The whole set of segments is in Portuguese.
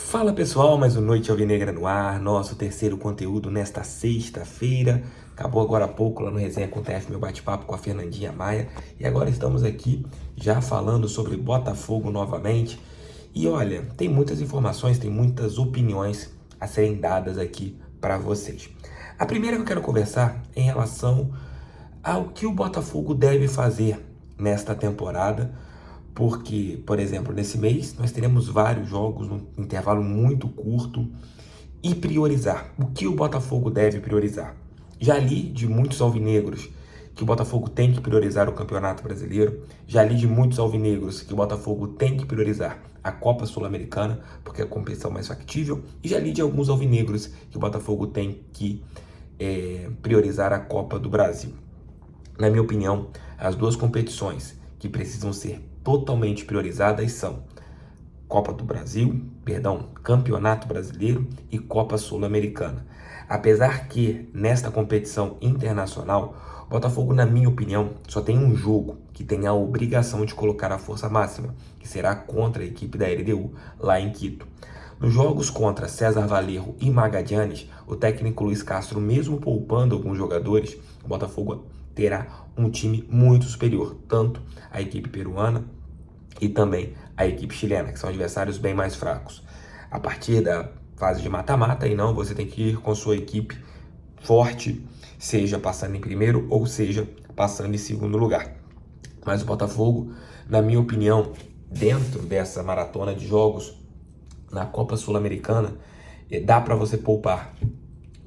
Fala pessoal, mais uma Noite Alvinegra no ar, nosso terceiro conteúdo nesta sexta-feira. Acabou agora há pouco lá no Resenha com o TF, meu bate-papo com a Fernandinha Maia. E agora estamos aqui já falando sobre Botafogo novamente. E olha, tem muitas informações, tem muitas opiniões a serem dadas aqui para vocês. A primeira que eu quero conversar é em relação ao que o Botafogo deve fazer nesta temporada, porque, por exemplo, nesse mês nós teremos vários jogos num intervalo muito curto e priorizar. O que o Botafogo deve priorizar? Já li de muitos alvinegros que o Botafogo tem que priorizar o Campeonato Brasileiro. Já li de muitos alvinegros que o Botafogo tem que priorizar a Copa Sul-Americana, porque é a competição mais factível. E já li de alguns alvinegros que o Botafogo tem que priorizar a Copa do Brasil. Na minha opinião, as duas competições que precisam ser totalmente priorizadas são Copa do Brasil, Campeonato Brasileiro e Copa Sul-Americana. Apesar que nesta competição internacional, o Botafogo, na minha opinião, só tem um jogo que tem a obrigação de colocar a força máxima, que será contra a equipe da LDU lá em Quito. Nos jogos contra César Valerro e Magadianes, o técnico Luiz Castro, mesmo poupando alguns jogadores, o Botafogo terá um time muito superior, tanto a equipe peruana e também a equipe chilena, que são adversários bem mais fracos. A partir da fase de mata-mata, e não, você tem que ir com sua equipe forte, seja passando em primeiro ou seja passando em segundo lugar. Mas o Botafogo, na minha opinião, dentro dessa maratona de jogos na Copa Sul-Americana, dá para você poupar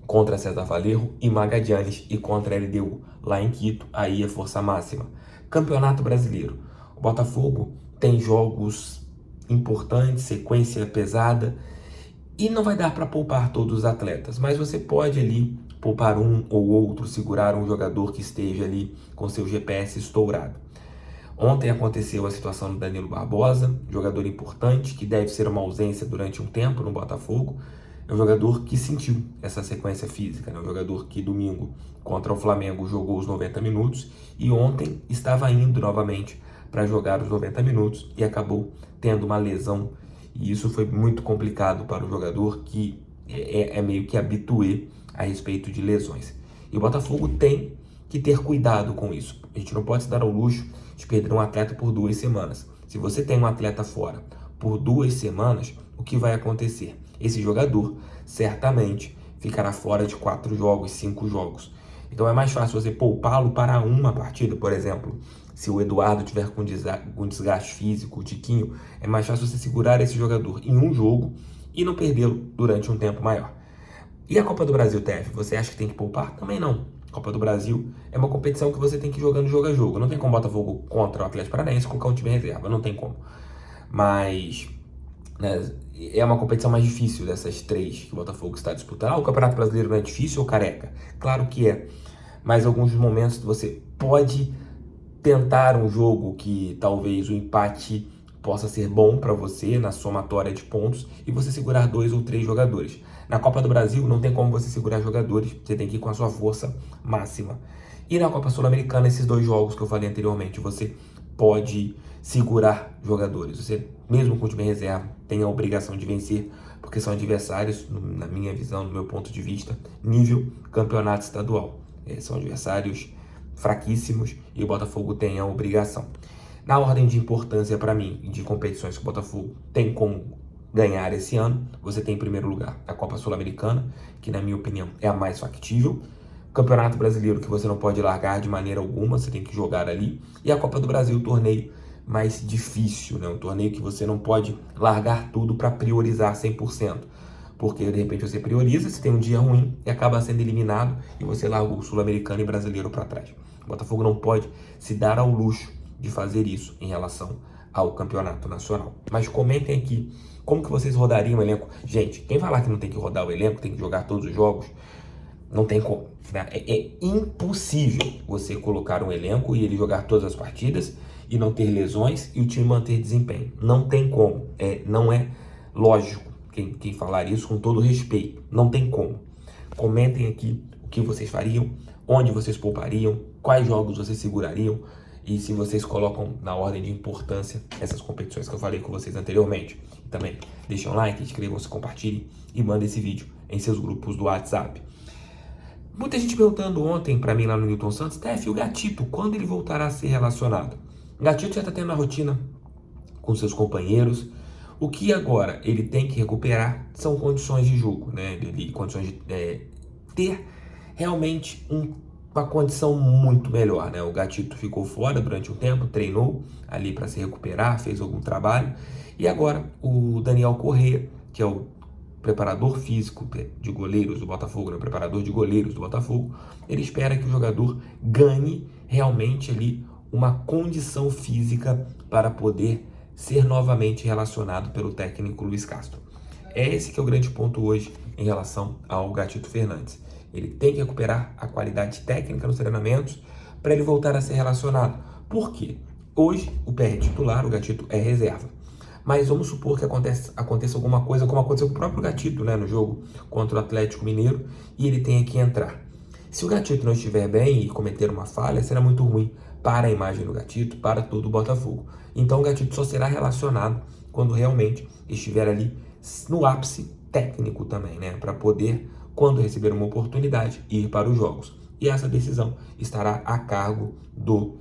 contra César Valerro e Magadianes e contra a LDU lá em Quito, aí é força máxima. Campeonato Brasileiro, o Botafogo tem jogos importantes, sequência pesada e não vai dar para poupar todos os atletas, mas você pode ali poupar um ou outro, segurar um jogador que esteja ali com seu GPS estourado. Ontem aconteceu a situação do Danilo Barbosa, jogador importante, que deve ser uma ausência durante um tempo no Botafogo. É um jogador que sentiu essa sequência física, né? Um jogador que domingo contra o Flamengo jogou os 90 minutos e ontem estava indo novamente para jogar os 90 minutos e acabou tendo uma lesão. E isso foi muito complicado para o jogador que é meio que habitué a respeito de lesões. E o Botafogo tem que ter cuidado com isso. A gente não pode se dar ao luxo de perder um atleta por 2 semanas. Se você tem um atleta fora por 2 semanas, o que vai acontecer? Esse jogador certamente ficará fora de 4 jogos, 5 jogos. Então é mais fácil você poupá-lo para uma partida, por exemplo. Se o Eduardo tiver com desgaste físico, o Tiquinho, é mais fácil você segurar esse jogador em um jogo e não perdê-lo durante um tempo maior. E a Copa do Brasil, TF, você acha que tem que poupar? Também não. Copa do Brasil é uma competição que você tem que ir jogando jogo a jogo. Não tem como Botafogo contra o Atlético Paranaense colocar um time em reserva, não tem como. Mas né, é uma competição mais difícil dessas 3 que o Botafogo está disputando. O Campeonato Brasileiro não é difícil ou careca? Claro que é. Mas alguns momentos você pode tentar um jogo que talvez o empate possa ser bom para você na somatória de pontos e você segurar 2 ou 3 jogadores. Na Copa do Brasil não tem como você segurar jogadores, você tem que ir com a sua força máxima. E na Copa Sul-Americana, esses 2 jogos que eu falei anteriormente, você pode segurar jogadores. Você, mesmo com o time reserva, tem a obrigação de vencer, porque são adversários, na minha visão, no meu ponto de vista, nível campeonato estadual. São adversários fraquíssimos e o Botafogo tem a obrigação. Na ordem de importância para mim, de competições que o Botafogo tem como ganhar esse ano, você tem em primeiro lugar a Copa Sul-Americana, que na minha opinião é a mais factível. O Campeonato Brasileiro, que você não pode largar de maneira alguma, você tem que jogar ali. E a Copa do Brasil, o torneio mais difícil, né? Um torneio que você não pode largar tudo para priorizar 100%. Porque de repente você prioriza, você tem um dia ruim e acaba sendo eliminado e você larga o sul-americano e brasileiro para trás. O Botafogo não pode se dar ao luxo de fazer isso em relação ao campeonato nacional. Mas comentem aqui como que vocês rodariam o elenco. Gente, quem falar que não tem que rodar o elenco, tem que jogar todos os jogos, não tem como. Né? É impossível você colocar um elenco e ele jogar todas as partidas e não ter lesões e o time manter desempenho. Não tem como. Não é lógico quem falar isso, com todo respeito. Não tem como. Comentem aqui o que vocês fariam, onde vocês poupariam, quais jogos vocês segurariam. e se vocês colocam na ordem de importância essas competições que eu falei com vocês anteriormente. Também deixem um like, inscrevam-se, compartilhem e mandem esse vídeo em seus grupos do WhatsApp. Muita gente perguntando ontem para mim lá no Newton Santos, Tef, o Gatito, quando ele voltará a ser relacionado? O Gatito já está tendo a rotina com seus companheiros. O que agora ele tem que recuperar são condições de jogo, né? Condições de ter realmente uma condição muito melhor, né? O Gatito ficou fora durante um tempo, treinou ali para se recuperar, fez algum trabalho. E agora o Daniel Corrêa, que é o preparador físico de goleiros do Botafogo, né? O preparador de goleiros do Botafogo, ele espera que o jogador ganhe realmente ali uma condição física para poder ser novamente relacionado pelo técnico Luiz Castro. É esse que é o grande ponto hoje em relação ao Gatito Fernandes. Ele tem que recuperar a qualidade técnica nos treinamentos para ele voltar a ser relacionado. Por quê? Hoje o PR é titular, o Gatito é reserva. Mas vamos supor que aconteça alguma coisa, como aconteceu com o próprio Gatito, né, no jogo contra o Atlético Mineiro, e ele tenha que entrar. Se o Gatito não estiver bem e cometer uma falha, será muito ruim para a imagem do Gatito, para todo o Botafogo. Então o Gatito só será relacionado quando realmente estiver ali no ápice técnico também, né? Para poder, quando receber uma oportunidade, ir para os jogos. E essa decisão estará a cargo do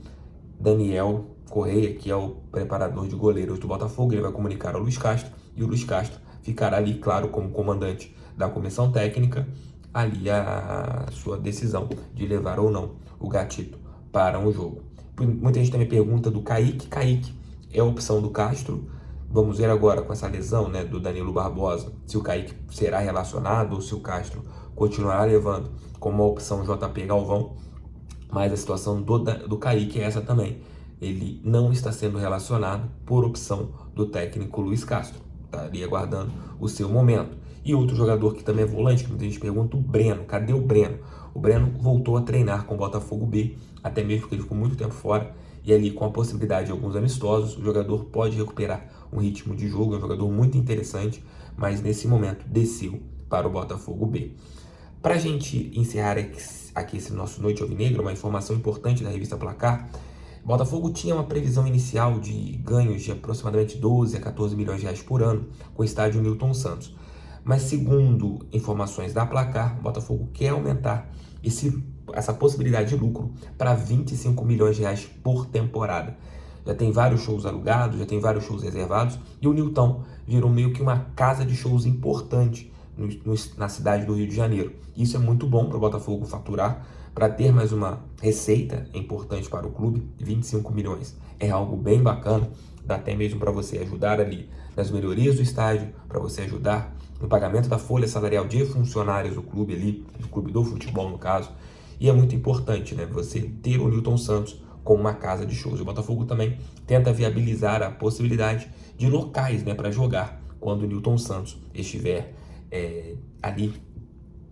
Daniel Corrêa, que é o preparador de goleiros do Botafogo. Ele vai comunicar ao Luiz Castro e o Luiz Castro ficará ali, claro, como comandante da comissão técnica, ali a sua decisão de levar ou não o Gatito para um jogo. Muita gente também pergunta do Kaique. Kaique é a opção do Castro. Vamos ver agora com essa lesão, né, do Danilo Barbosa, se o Kaique será relacionado ou se o Castro continuará levando como uma opção JP Galvão. Mas a situação do Kaique é essa também. Ele não está sendo relacionado por opção do técnico Luiz Castro. Estaria aguardando o seu momento. E outro jogador que também é volante, que muita gente pergunta, o Breno. Cadê o Breno? O Breno voltou a treinar com o Botafogo B, até mesmo porque ele ficou muito tempo fora. E ali, com a possibilidade de alguns amistosos, o jogador pode recuperar um ritmo de jogo. É um jogador muito interessante, mas nesse momento desceu para o Botafogo B. Para a gente encerrar aqui esse nosso Noite Alvinegra, uma informação importante da revista Placar, o Botafogo tinha uma previsão inicial de ganhos de aproximadamente 12 a 14 milhões de reais por ano com o estádio Newton Santos. Mas segundo informações da Placar, o Botafogo quer aumentar essa possibilidade de lucro para 25 milhões de reais por temporada. Já tem vários shows alugados, já tem vários shows reservados e o Newton virou meio que uma casa de shows importante na cidade do Rio de Janeiro. Isso é muito bom para o Botafogo faturar, para ter mais uma receita importante para o clube. 25 milhões é algo bem bacana, dá até mesmo para você ajudar ali nas melhorias do estádio, para você ajudar no pagamento da folha salarial de funcionários do clube ali, do clube do futebol no caso. E é muito importante, né, você ter o Newton Santos como uma casa de shows. O Botafogo também tenta viabilizar a possibilidade de locais, né, para jogar quando o Newton Santos estiver ali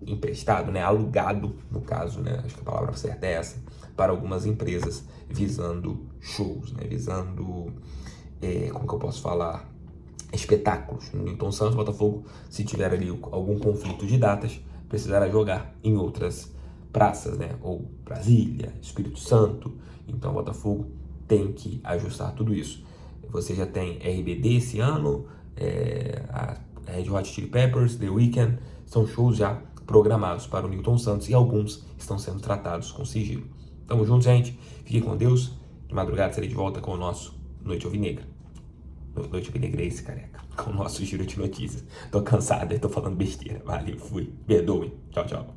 emprestado, né, alugado, no caso, né, acho que a palavra certa é essa, para algumas empresas visando shows, né, visando, como que eu posso falar, espetáculos. No Newton Santos, o Botafogo, se tiver ali algum conflito de datas, precisará jogar em outras praças, né, ou Brasília, Espírito Santo. Então o Botafogo tem que ajustar tudo isso. Você já tem RBD esse ano, a Red Hot Chili Peppers, The Weeknd, são shows já programados para o Newton Santos e alguns estão sendo tratados com sigilo. Tamo junto, gente. Fiquem com Deus. De madrugada serei de volta com o nosso Noite Alvinegra. Noite Alvinegra é esse, careca. Com o nosso giro de notícias. Tô cansado, tô falando besteira. Valeu, fui. Perdoe. Tchau, tchau.